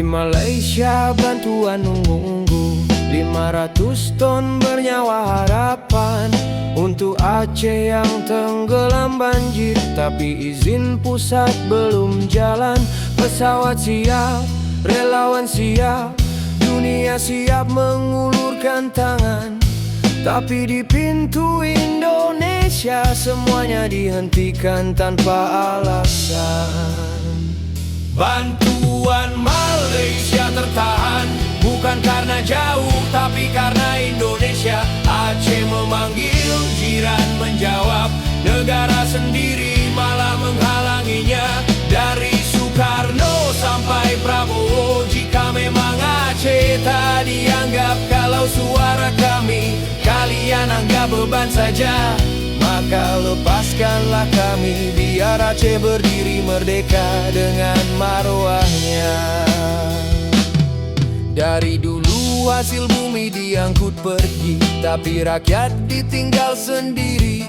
Di Malaysia bantuan nunggu-nunggu 500 ton bernyawa harapan untuk Aceh yang tenggelam banjir. Tapi izin pusat belum jalan. Pesawat siap, relawan siap, dunia siap mengulurkan tangan. Tapi di pintu Indonesia semuanya dihentikan tanpa alasan. Bantuan Malaysia tertahan, bukan karena jauh tapi karena Indonesia. Aceh memanggil, jiran menjawab, negara sendiri malah menghalanginya. Dari Soekarno sampai Prabowo, jika memang Aceh tak dianggap, kalau suara kami kalian anggap beban saja, maka lepaskanlah kami, biar Aceh berdiri merdeka dengan marwahnya. Dari dulu hasil bumi diangkut pergi, tapi rakyat ditinggal sendiri.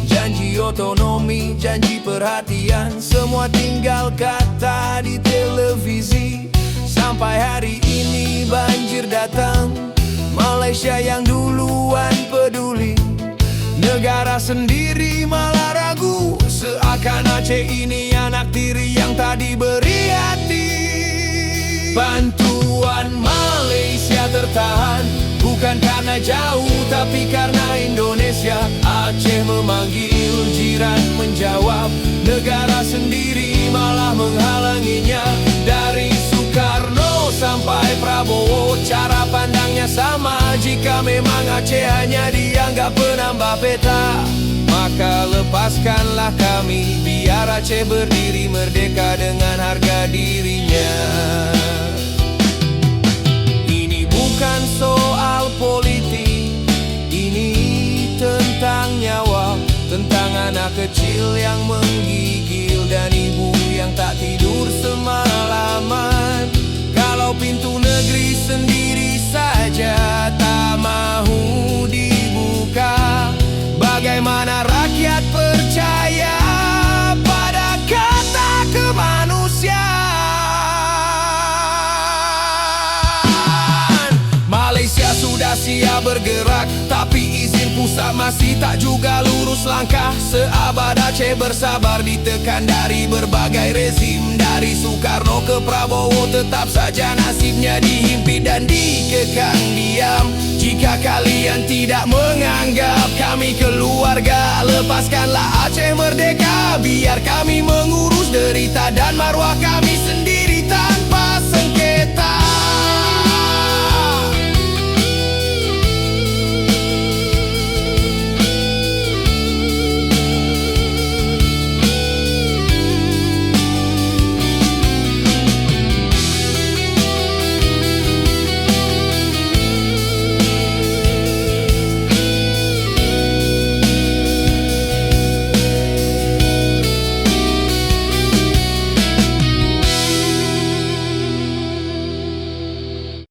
Janji otonomi, janji perhatian, semua tinggal kata di televisi. Sampai hari ini banjir datang, Malaysia yang duluan peduli, negara sendiri malah ragu, seakan Aceh ini anak tiri yang tak diberi hati. Bantuan Malaysia tertahan, bukan karena jauh tapi karena Indonesia. Aceh memanggil, jiran menjawab, negara sendiri malah menghalanginya. Dari Soekarno sampai Prabowo, cara pandangnya sama. Jika memang Aceh hanya dianggap penambah peta, maka lepaskanlah kami, biar Aceh berdiri merdeka dengan harga dirinya. Ini bukan soal politik, ini tentang nyawa, tentang anak kecil yang menggigil dan ibu yang tak tidur semalaman. Kalau pintu negeri sendiri saja tak mau dibuka, bagaimana rakyat percaya pada kata kemanusiaan? Malaysia sudah siap bergerak, tapi izin pusat masih tak juga lurus langkah. Seabad Aceh bersabar ditekan dari berbagai rezim. Dari Soekarno ke Prabowo tetap saja nasibnya dihimpit dan dikekang diam. Jika kalian tidak menganggap kami keluarga, lepaskanlah Aceh merdeka, biar kami mengurus derita dan marwah